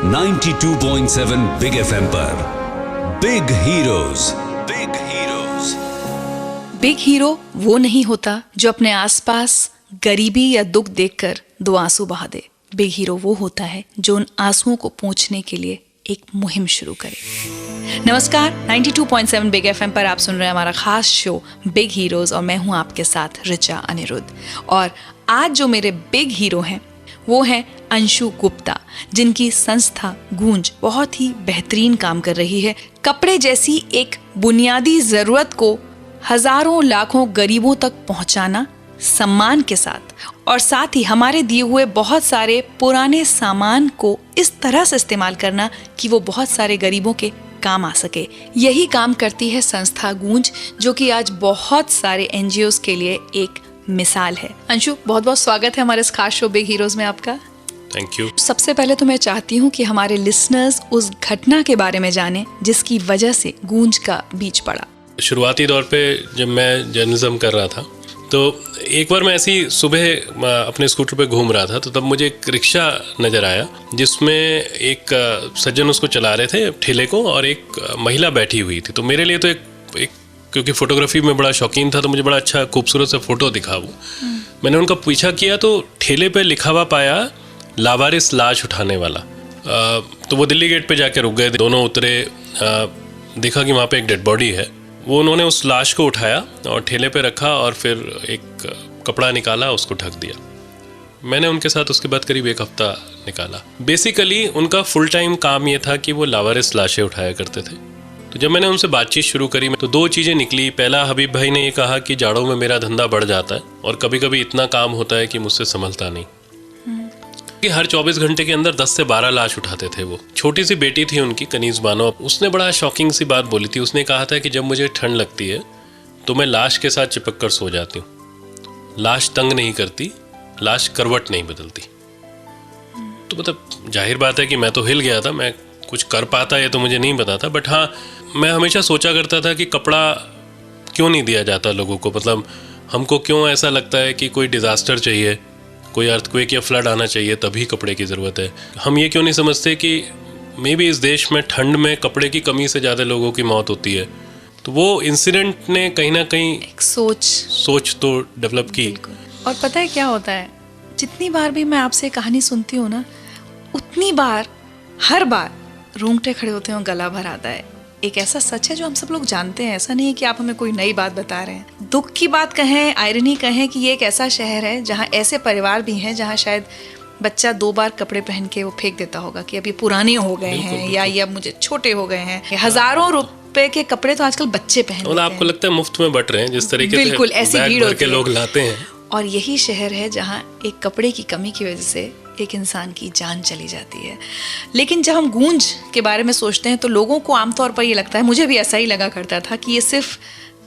92.7 big FM पर big heroes. Big hero वो नहीं होता जो अपने आसपास गरीबी या दुख देखकर दो आंसू बहा दे। बिग हीरो वो होता है जो उन आंसुओं को पोंछने के लिए एक मुहिम शुरू करे। नमस्कार, 92.7 बिग FM पर आप सुन रहे हैं हमारा खास शो बिग हीरोज और मैं हूं आपके साथ ऋचा अनिरुद्ध। और आज जो मेरे बिग हीरो हैं वो हैं अंशु गुप्ता, जिनकी संस्था गूंज बहुत ही बेहतरीन काम कर रही है। कपड़े जैसी एक बुनियादी जरूरत को हजारों लाखों गरीबों तक पहुंचाना सम्मान के साथ, और साथ ही हमारे दिए हुए बहुत सारे पुराने सामान को इस तरह से इस्तेमाल करना कि वो बहुत सारे गरीबों के काम आ सके। यही काम करती है संस्था गूंज, जो कि आज बहुत सारे NGOs के लिए एक मिसाल है। अंशु, बहुत बहुत स्वागत है हमारे इस खास शो बिग हीरोज में आपका। Thank you. सबसे पहले तो मैं चाहती हूँ कि हमारे लिसनर्स उस घटना के बारे में जाने जिसकी वजह से गूंज का बीज पड़ा। शुरुआती दौर पे जब मैं जर्नलिज्म कर रहा था तो एक बार मैं ऐसी सुबह अपने स्कूटर पे घूम रहा था, तो तब मुझे एक रिक्शा नज़र आया जिसमें एक सज्जन उसको चला रहे थे ठेले को, और एक महिला बैठी हुई थी। तो मेरे लिए तो एक क्योंकि फ़ोटोग्राफी में बड़ा शौकीन था, तो मुझे बड़ा अच्छा खूबसूरत सा फ़ोटो दिखा वो। मैंने उनका पीछा किया तो ठेले पे लिखा हुआ पाया लावारिस लाश उठाने वाला। तो वो दिल्ली गेट पे जाके रुक गए। दोनों उतरे, देखा कि वहाँ पे एक डेड बॉडी है। वो उन्होंने उस लाश को उठाया और ठेले पे रखा और फिर एक कपड़ा निकाला, उसको ढक दिया। मैंने उनके साथ उसके बाद करीब एक हफ्ता निकाला। बेसिकली उनका फुल टाइम काम ये था कि वो लावारिस लाशें उठाया करते थे। तो जब मैंने उनसे बातचीत शुरू करी तो दो चीज़ें निकली। पहला, हबीब भाई ने ये कहा कि जाड़ों में मेरा धंधा बढ़ जाता है और कभी कभी इतना काम होता है कि मुझसे संभलता नहीं। कि हर 24 घंटे के अंदर 10 से 12 लाश उठाते थे वो। छोटी सी बेटी थी उनकी, कनीज बानो। उसने बड़ा शॉकिंग सी बात बोली थी। उसने कहा था कि जब मुझे ठंड लगती है तो मैं लाश के साथ चिपक कर सो जाती हूँ। लाश तंग नहीं करती, लाश करवट नहीं बदलती। तो मतलब जाहिर बात है कि मैं तो हिल गया था। मैं कुछ कर पाता ये तो मुझे नहीं पता था, बट हाँ, मैं हमेशा सोचा करता था कि कपड़ा क्यों नहीं दिया जाता लोगों को। मतलब हमको क्यों ऐसा लगता है कि कोई डिज़ास्टर चाहिए, कोई अर्थक्वेक या फ्लड आना चाहिए तभी कपड़े की ज़रूरत है। हम ये क्यों नहीं समझते कि मे बी इस देश में ठंड में कपड़े की कमी से ज़्यादा लोगों की मौत होती है। तो वो इंसिडेंट ने कहीं ना कहीं एक सोच तो डेवलप की। और पता है क्या होता है, जितनी बार भी मैं आपसे कहानी सुनती हूँ ना, उतनी बार हर बार रोंगटे खड़े होते हैं और गला भर आता है। एक ऐसा सच है जो हम सब लोग जानते हैं। ऐसा नहीं है कि आप हमें कोई नई बात बता रहे हैं। दुख की बात कहें, आयरनी कहें कि ये एक ऐसा शहर है जहाँ ऐसे परिवार भी हैं जहाँ शायद बच्चा 2 बार कपड़े पहन के वो फेंक देता होगा कि अब ये पुराने हो गए हैं, या ये अब मुझे छोटे हो गए हैं। हजारों रुपए के कपड़े तो आजकल बच्चे पहनते हैं। आपको लगता है मुफ्त में बट रहे हैं जिस तरीके से बिल्कुल ऐसी भीड़ होती है, लोग लाते हैं। और यही शहर है जहाँ एक कपड़े की कमी की वजह से एक इंसान की जान चली जाती है। लेकिन जब हम गूंज के बारे में सोचते हैं तो लोगों को आमतौर पर ये लगता है, मुझे भी ऐसा ही लगा करता था, कि ये सिर्फ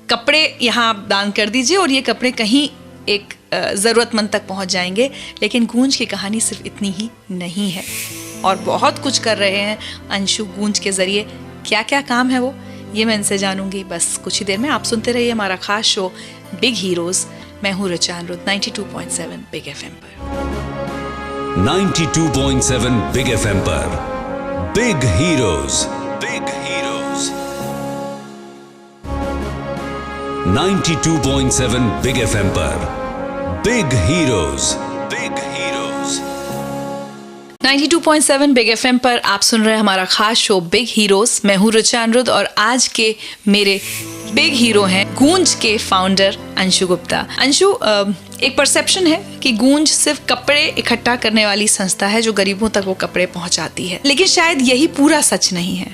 कपड़े यहाँ आप दान कर दीजिए और ये कपड़े कहीं एक ज़रूरतमंद तक पहुँच जाएंगे। लेकिन गूंज की कहानी सिर्फ इतनी ही नहीं है, और बहुत कुछ कर रहे हैं अंशु गूंज के ज़रिए। क्या क्या काम है वो, ये मैं इनसे जानूंगी बस कुछ ही देर में। आप सुनते रहिए हमारा खास शो बिग हीरोज़। मैं हूँ ऋचा अनिरुद्ध, 92.7 बिग FM पर। 92.7 बिग FM पर बिग हीरोज। 92.7 बिग FM पर बिग हीरोज। 92.7 बिग FM पर आप सुन रहे हैं हमारा खास शो बिग हीरोज। मैं हूँ ऋचा अनिरुद्ध और आज के मेरे बिग हीरो हैं गूंज के फाउंडर अंशु गुप्ता। अंशु, एक परसेप्शन है कि गूंज सिर्फ कपड़े इकट्ठा करने वाली संस्था है जो गरीबों तक वो कपड़े पहुंचाती है, लेकिन शायद यही पूरा सच नहीं है।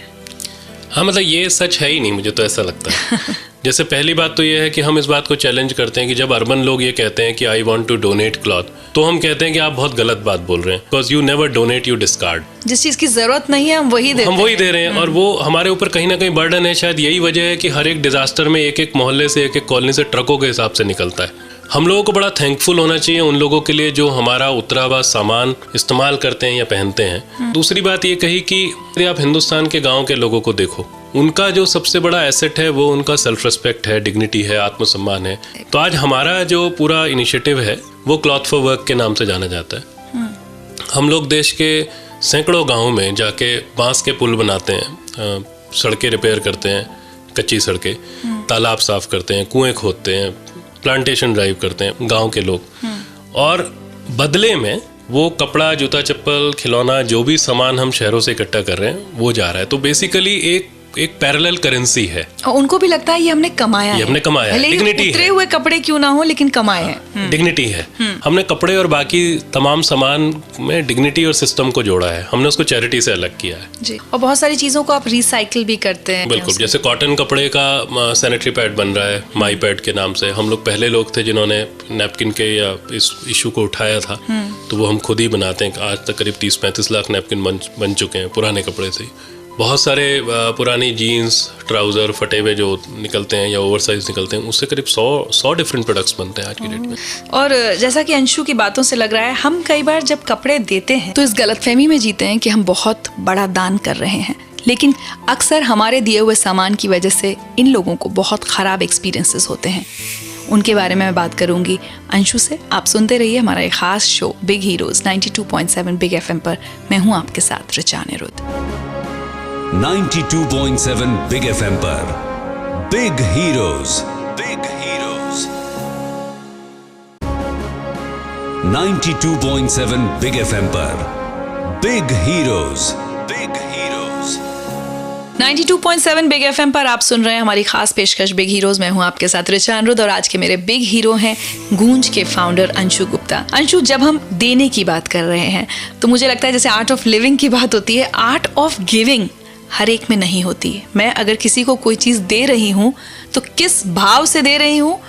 हाँ, मतलब ये सच है ही नहीं, मुझे तो ऐसा लगता है। जैसे पहली बात तो ये है कि हम इस बात को चैलेंज करते हैं कि जब अर्बन लोग ये कहते हैं कि I want to donate cloth, तो हम कहते हैं कि आप बहुत गलत बात बोल रहे हैं, because you never donate, you discard. जिस चीज की जरूरत नहीं है हम वही दे रहे हैं। और वो हमारे ऊपर कहीं ना कहीं बर्डन है। शायद यही वजह है कि हर एक डिजास्टर में एक एक मोहल्ले से, एक एक कॉलोनी से ट्रकों के हिसाब से निकलता है। हम लोगों को बड़ा थैंकफुल होना चाहिए उन लोगों के लिए जो हमारा उतरा हुआ सामान इस्तेमाल करते हैं या पहनते हैं। दूसरी बात ये कही कि यदि आप हिंदुस्तान के गाँव के लोगों को देखो, उनका जो सबसे बड़ा एसेट है वो उनका सेल्फ रिस्पेक्ट है, डिग्निटी है, आत्मसम्मान है। तो आज हमारा जो पूरा इनिशिएटिव है वो क्लॉथ फॉर वर्क के नाम से जाना जाता है। हम लोग देश के सैकड़ों गाँव में जाके बांस के पुल बनाते हैं, सड़कें रिपेयर करते हैं, कच्ची सड़कें, तालाब साफ करते हैं, कुएं खोदते हैं, प्लांटेशन ड्राइव करते हैं गांव के लोग, और बदले में वो कपड़ा, जूता चप्पल, खिलौना, जो भी सामान हम शहरों से इकट्ठा कर रहे हैं वो जा रहा है। तो बेसिकली एक पैरेलल करेंसी है, और उनको भी लगता है ये हमने कमाया ये हमने कमाया है, डिग्निटी है। उतरे हुए कपड़े क्यों ना हो लेकिन कमाए हैं, डिग्निटी है। हमने कपड़े और बाकी तमाम सामान में डिग्निटी और सिस्टम को जोड़ा है, हमने उसको चैरिटी से अलग किया है जी। और बहुत सारी चीजों को आप रिसाइकिल भी करते हैं। बिल्कुल, जैसे कॉटन कपड़े का सैनिटरी पैड बन रहा है माई पैड के नाम से। हम लोग पहले लोग थे जिन्होंने नैपकिन के या इस इशू को उठाया था, तो वो हम खुद ही बनाते हैं। आज तक करीब 30-35 लाख नैपकिन बन चुके हैं पुराने कपड़े से। बहुत सारे पुरानी जीन्स, ट्राउज़र फटे हुए जो निकलते हैं या ओवरसाइज निकलते हैं, उससे करीब 100 डिफरेंट प्रोडक्ट्स बनते हैं आज की डेट में। और जैसा कि अंशु की बातों से लग रहा है, हम कई बार जब कपड़े देते हैं तो इस गलतफहमी में जीते हैं कि हम बहुत बड़ा दान कर रहे हैं, लेकिन अक्सर हमारे दिए हुए सामान की वजह से इन लोगों को बहुत ख़राब एक्सपीरियंसेस होते हैं। उनके बारे में मैं बात करूंगी अंशु से। आप सुनते रहिए हमारा एक खास show big heroes 92.7 big FM पर। मैं हूं आपके साथ ऋचा अनिरुद्ध। 92.7 बिग FM पर big heroes, big heroes. 92.7 big FM पर big heroes, big heroes. 92.7 big FM पर आप सुन रहे हैं हमारी खास पेशकश बिग हीरोज। मैं हूं आपके साथ ऋचा अनिरुद्ध और आज के मेरे बिग हीरो हैं गूंज के फाउंडर अंशु गुप्ता। अंशु, जब हम देने की बात कर रहे हैं तो मुझे लगता है जैसे आर्ट ऑफ लिविंग की बात होती है, आर्ट ऑफ गिविंग हर एक में नहीं होती। मैं अगर किसी को कोई चीज़ दे रही हूँ तो किस भाव से दे रही हूँ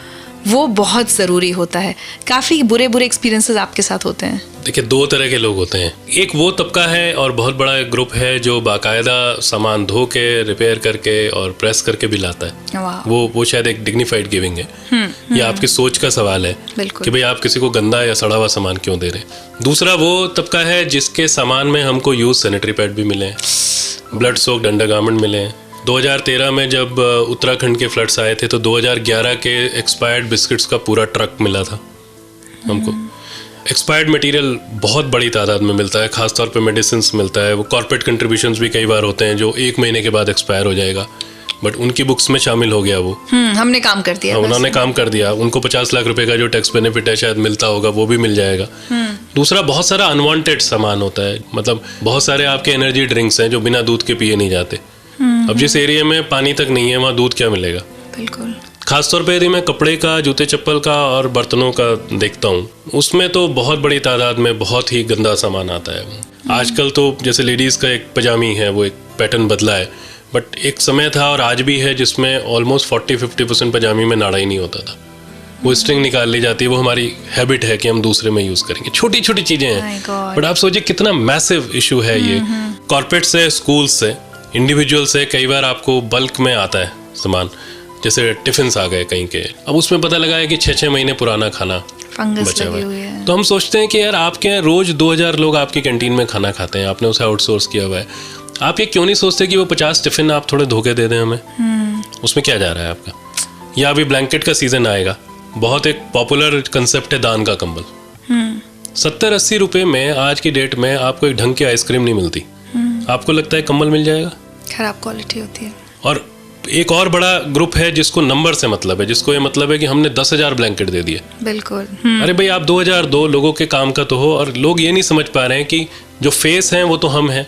वो बहुत ज़रूरी होता है। काफ़ी बुरे एक्सपीरियंसेस आपके साथ होते हैं। देखिए, दो तरह के लोग होते हैं। एक वो तबका है और बहुत बड़ा एक ग्रुप है जो बाकायदा सामान धो के, रिपेयर करके और प्रेस करके भी लाता है। वो शायद एक डिग्निफाइड गिविंग है। ये आपकी सोच का सवाल है कि भाई आप किसी को गंदा या सड़ा हुआ सामान क्यों दे रहे हैं। दूसरा वो तबका है जिसके सामान में हमको यूज सैनिटरी पैड भी मिले हैं, ब्लड सोक्ड अंडरगारमेंट मिले हैं। 2013 में जब उत्तराखंड के फ्लड्स आए थे तो 2011 के एक्सपायर्ड बिस्किट्स का पूरा ट्रक मिला था हमको। एक्सपायर्ड मटेरियल बहुत बड़ी तादाद में मिलता है, खासतौर पे मेडिसिन्स मिलता है। वो कॉर्पोरेट कंट्रीब्यूशंस भी कई बार होते हैं जो 1 महीने के बाद एक्सपायर हो जाएगा, बट उनकी बुक्स में शामिल हो गया वो। हमने काम कर दिया। उन्होंने काम कर दिया। उनको 50 लाख रुपए का जो टैक्स बेनिफिट है शायद मिलता होगा, वो भी मिल जाएगा। दूसरा, बहुत सारा अनवांटेड सामान होता है। मतलब बहुत सारे आपके एनर्जी ड्रिंक्स हैं जो बिना दूध के पिए नहीं जाते। अब जिस एरिया में पानी तक नहीं है वहाँ दूध क्या मिलेगा। बिल्कुल। खासतौर पे यदि मैं कपड़े का, जूते चप्पल का और बर्तनों का देखता हूँ, उसमें तो बहुत बड़ी तादाद में बहुत ही गंदा सामान आता है। आजकल तो जैसे लेडीज़ का एक पजामी है, वो एक पैटर्न बदला है, बट एक समय था और आज भी है जिसमें ऑलमोस्ट 40-50% पजामी में नाड़ा ही नहीं होता था। वो स्ट्रिंग निकाल ली जाती है। वो हमारी हैबिट है कि हम दूसरे में यूज़ करेंगे। छोटी छोटी चीज़ें हैं, बट आप सोचिए कितना मैसिव इशू है ये। कॉर्पोरेट से, स्कूल से, इंडिविजुअल से कई बार आपको बल्क में आता है सामान। जैसे टिफिन्स आ गए कहीं के, अब उसमें पता लगा है कि 6-6 महीने पुराना खाना बचा हुआ है। तो हम सोचते हैं कि यार आपके यहाँ रोज 2000 लोग आपकी कैंटीन में खाना खाते हैं, आपने उसे आउटसोर्स किया हुआ है। आप ये क्यों नहीं सोचते कि वो 50 टिफिन आप थोड़े धोखे दे दें हमें? उसमें क्या जा रहा है आपका? या अभी ब्लैंकेट का सीजन आएगा, बहुत एक पॉपुलर कंसेप्ट है दान का कंबल। 70-80 रुपए में आज की डेट में आपको एक ढंग की आइसक्रीम नहीं मिलती। आपको लगता है कंबल मिल जाएगा? खराब क्वालिटी होती है। और एक और बड़ा ग्रुप है जिसको नंबर से मतलब है, जिसको ये मतलब है कि हमने 10,000 ब्लैंकेट दे दिए। बिल्कुल। अरे भाई, आप 2002 लोगों के काम का तो हो, और लोग ये नहीं समझ पा रहे हैं कि जो फेस हैं वो तो हम हैं।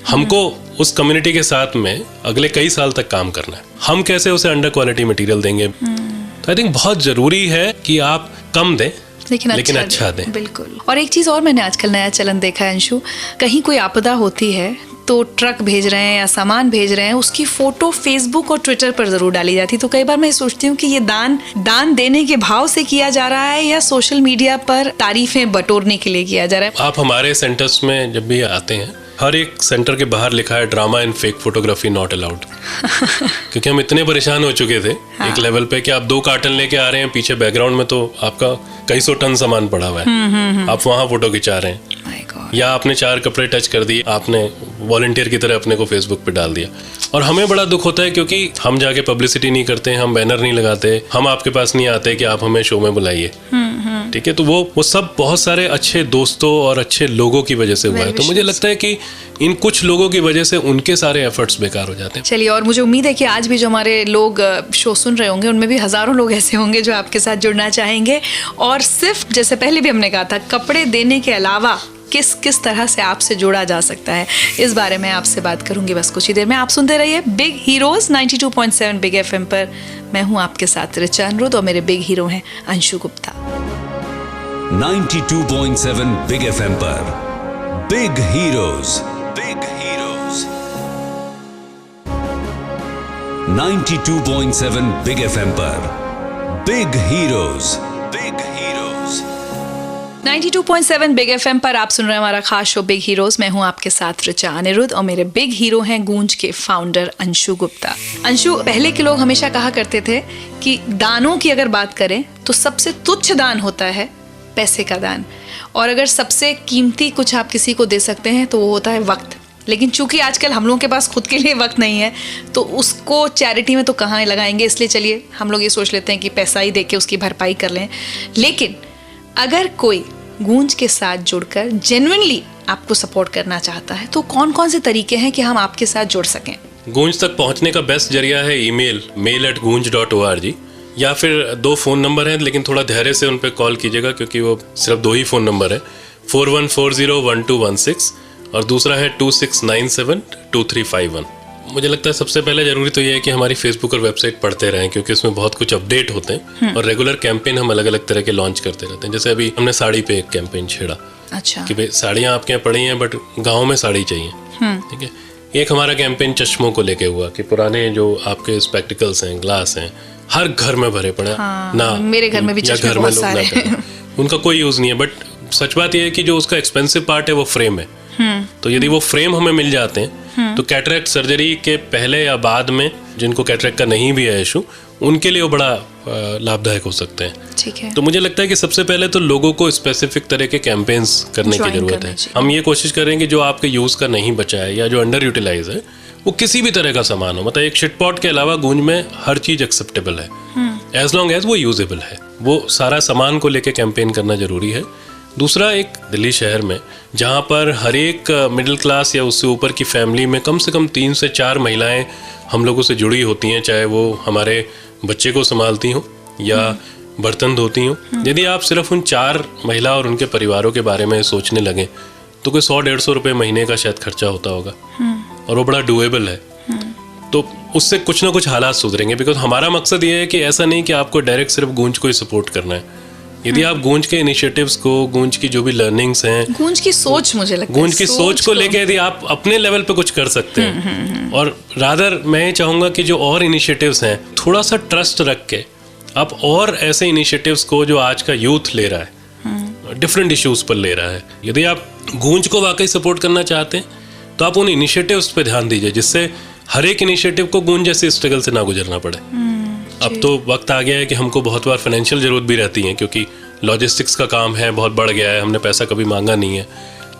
हमको उस कम्युनिटी के साथ में अगले कई साल तक काम करना है। हम कैसे उसे अंडर क्वालिटी मटेरियल देंगे? तो आई थिंक बहुत जरूरी है कि आप कम दें लेकिन अच्छा दें। बिल्कुल। और एक चीज़ और मैंने आजकल नया चलन देखा है अंशु, कहीं कोई आपदा होती है तो ट्रक भेज रहे हैं या सामान भेज रहे हैं, उसकी फोटो फेसबुक और ट्विटर पर जरूर डाली जाती। तो कई बार मैं सोचती हूँ कि ये दान देने के भाव से किया जा रहा है या सोशल मीडिया पर तारीफें बटोरने के लिए किया जा रहा है। आप हमारे सेंटर्स में जब भी आते हैं, हर एक सेंटर के बाहर लिखा है drama and fake photography not allowed. क्योंकि हम इतने परेशान हो चुके थे एक लेवल पे कि आप 2 कार्टन लेके आ रहे हैं, पीछे बैकग्राउंड में तो आपका कई सौ टन सामान पड़ा हुआ है, आप वहाँ फोटो खिंचा रहे हैं। या आपने 4 कपड़े टच कर दिए, आपने वॉलंटियर की तरह अपने को फेसबुक पे डाल दिया। और हमें बड़ा दुख होता है क्योंकि हम जाके पब्लिसिटी नहीं करते, हम बैनर नहीं लगाते, हम आपके पास नहीं आते कि आप हमें शो में बुलाइए, ठीक है। तो वो सब बहुत सारे अच्छे दोस्तों और अच्छे लोगों की वजह से हुआ है। तो मुझे लगता है कि इन कुछ लोगों की वजह से उनके सारे एफर्ट्स बेकार हो जाते हैं। चलिए, और मुझे उम्मीद है कि आज भी जो हमारे लोग शो सुन रहे होंगे उनमें भी हजारों लोग ऐसे होंगे जो आपके साथ जुड़ना चाहेंगे। और सिर्फ जैसे पहले भी हमने कहा था, कपड़े देने के अलावा किस किस तरह से आपसे जोड़ा जा सकता है, इस बारे में आपसे बात करूंगी बस कुछ ही देर में। आप सुनते रहिए बिग हीरोज 92.7 बिग एफएम पर। मैं हूं आपके साथ ऋचा अनिरुद्ध और मेरे बिग हीरो हैं अंशु गुप्ता। 92.7 बिग एफएम पर big heroes, big heroes. 92.7 big FM पर big heroes, big heroes. 92.7 big FM पर आप सुन रहे हैं हमारा खास शो बिग हीरोज। मैं हूं आपके साथ ऋचा अनिरुद्ध और मेरे बिग हीरो हैं गूंज के फाउंडर अंशु गुप्ता। अंशु, पहले के लोग हमेशा कहा करते थे कि दानों की अगर बात करें तो सबसे तुच्छ दान होता है पैसे का दान, और अगर सबसे कीमती कुछ आप किसी को दे सकते हैं तो वो होता है वक्त। लेकिन चूंकि आजकल हम लोगों के पास खुद के लिए वक्त नहीं है तो उसको चैरिटी में तो कहाँ लगाएंगे, इसलिए चलिए हम लोग ये सोच लेते हैं कि पैसा ही दे के उसकी भरपाई कर लें। लेकिन अगर कोई गूंज के साथ जुड़कर जेन्युइनली आपको सपोर्ट करना चाहता है तो कौन कौन से तरीके हैं कि हम आपके साथ जुड़ सकें? गूंज तक पहुंचने का बेस्ट जरिया है ईमेल mail@goonj.org, या फिर 2 फ़ोन नंबर हैं, लेकिन थोड़ा धैर्य से उन पर कॉल कीजिएगा क्योंकि वो सिर्फ 2 ही फ़ोन नंबर है। 41401216 और दूसरा है 26972351। मुझे लगता है सबसे पहले जरूरी तो ये है कि हमारी फेसबुक और वेबसाइट पढ़ते रहें क्योंकि उसमें बहुत कुछ अपडेट होते हैं और रेगुलर कैंपेन हम अलग अलग तरह के लॉन्च करते रहते हैं। जैसे अभी हमने साड़ी पे एक कैंपेन छेड़ा। अच्छा। कि भाई साड़ियाँ आपके यहाँ पड़ी हैं बट गाँव में साड़ी चाहिए, ठीक है। एक हमारा कैंपेन चश्मों को लेके हुआ कि पुराने जो आपके स्पेक्टिकल्स हैं, ग्लास हैं, हर घर में भरे पड़े ना, मेरे घर में भी चश्मे बहुत सारे हैं। उनका कोई यूज नहीं है। बट सच बात यह है कि जो उसका एक्सपेंसिव पार्ट है वो फ्रेम है। तो यदि वो फ्रेम हमें मिल जाते हैं तो कैटरेक्ट सर्जरी के पहले या बाद में जिनको कैटरेक्ट का नहीं भी है इशू, उनके लिए वो बड़ा लाभदायक हो सकते हैं। ठीक है। तो मुझे लगता है कि सबसे पहले तो लोगों को स्पेसिफिक तरह के कैंपेन्स करने की जरूरत है। हम ये कोशिश करेंगे जो आपके यूज का नहीं बचा है या जो अंडर यूटिलाइज है वो किसी भी तरह का सामान हो, मतलब एक शिटपॉट के अलावा गूंज में हर चीज एक्सेप्टेबल है एज लॉन्ग एज वो यूजेबल है। वो सारा सामान को लेके कैंपेन करना जरूरी है। दूसरा, एक दिल्ली शहर में जहाँ पर हर एक मिडिल क्लास या उससे ऊपर की फैमिली में कम से कम 3 से 4 महिलाएं हम लोगों से जुड़ी होती हैं, चाहे वो हमारे बच्चे को संभालती हों या बर्तन धोती हों। यदि आप सिर्फ उन 4 महिला और उनके परिवारों के बारे में सोचने लगें तो कोई 100-150 रुपये महीने का शायद खर्चा होता होगा और वो बड़ा डुएबल है। तो उससे कुछ ना कुछ हालात सुधरेंगे। बिकॉज हमारा मकसद ये है कि ऐसा नहीं कि आपको डायरेक्ट सिर्फ गूंज को ही सपोर्ट करना है। यदि आप गूंज के इनिशिएटिव्स को, गूंज की जो भी लर्निंग्स हैं, गूंज की सोच, मुझे लगता है गूंज की सोच को लेके यदि आप अपने लेवल पे कुछ कर सकते हैं और रादर मैं ये चाहूँगा कि जो और इनिशिएटिव्स हैं थोड़ा सा ट्रस्ट रख के आप और ऐसे इनिशिएटिव्स को जो आज का यूथ ले रहा है, डिफरेंट इश्यूज पर ले रहा है, यदि आप गूंज को वाकई सपोर्ट करना चाहते हैं तो आप उन इनिशिएटिव्स पे ध्यान दीजिए जिससे हर एक इनिशिएटिव को गूंज जैसे स्ट्रगल से ना गुजरना पड़े। अब तो वक्त आ गया है कि हमको बहुत बार फाइनेंशियल जरूरत भी रहती है क्योंकि लॉजिस्टिक्स का काम है, बहुत बढ़ गया है, हमने पैसा कभी मांगा नहीं है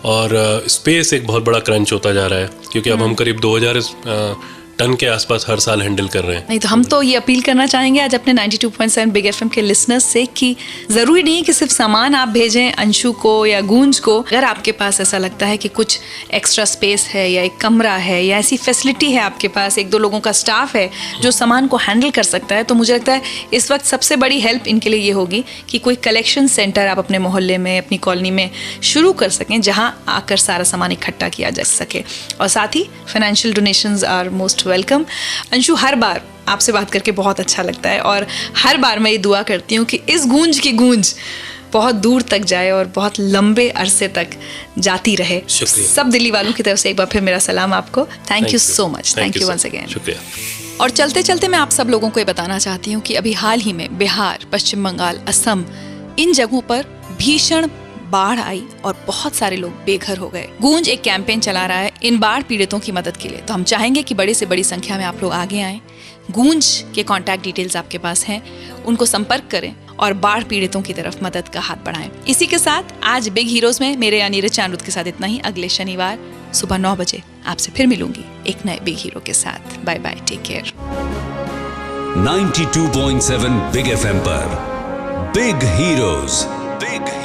और स्पेस एक बहुत बड़ा क्रंच होता जा रहा है क्योंकि अब हम करीब 2000 टन के आसपास हर साल हैंडल कर रहे हैं। नहीं तो हम तो ये अपील करना चाहेंगे आज अपने 92.7 बिग एफएम के लिसनर्स से कि ज़रूरी नहीं कि सिर्फ सामान आप भेजें अंशु को या गूंज को। अगर आपके पास ऐसा लगता है कि कुछ एक्स्ट्रा स्पेस है या एक कमरा है या ऐसी फैसिलिटी है आपके पास, 1-2 लोगों का स्टाफ है जो सामान को हैंडल कर सकता है, तो मुझे लगता है इस वक्त सबसे बड़ी हेल्प इनके लिए ये होगी कि कोई कलेक्शन सेंटर आप अपने मोहल्ले में, अपनी कॉलोनी में शुरू कर सकें जहाँ आकर सारा सामान इकट्ठा किया जा सके। और साथ ही financial donations are most welcome. Anshu, हर बार आपसे बात करके बहुत अच्छा लगता है और हर बार मैं ये दुआ करती हूँ कि इस गूंज की गूंज बहुत दूर तक जाए और बहुत लंबे अरसे तक जाती रहे। सब दिल्ली वालों की तरफ से एक बार फिर मेरा सलाम आपको। Thank you so much. Thank you once again. शुक्रिया। और चलते चलते मैं आप सब लोगों को ये बताना चाहती हूँ कि अभी हाल ही में बिहार, पश्चिम बंगाल, असम, इन जगहों पर भीषण बाढ़ आई और बहुत सारे लोग बेघर हो गए। गूंज एक कैंपेन चला रहा है इन बाढ़ पीड़ितों की मदद के लिए, तो हम चाहेंगे कि बड़ी से बड़ी संख्या में आप लोग आगे आएं। गूंज के कॉन्टैक्ट डिटेल्स आपके पास हैं, उनको संपर्क करें और बाढ़ पीड़ितों की तरफ मदद का हाथ बढ़ाएं। इसी के साथ आज बिग हीरोज में मेरे यानी ऋचा अनिरुद्ध के साथ इतना ही। अगले शनिवार सुबह 9 बजे आपसे फिर मिलूंगी एक नए बिग हीरो के साथ। Bye bye, take care. 92.7 big FM पर बिग हीरोज, बिग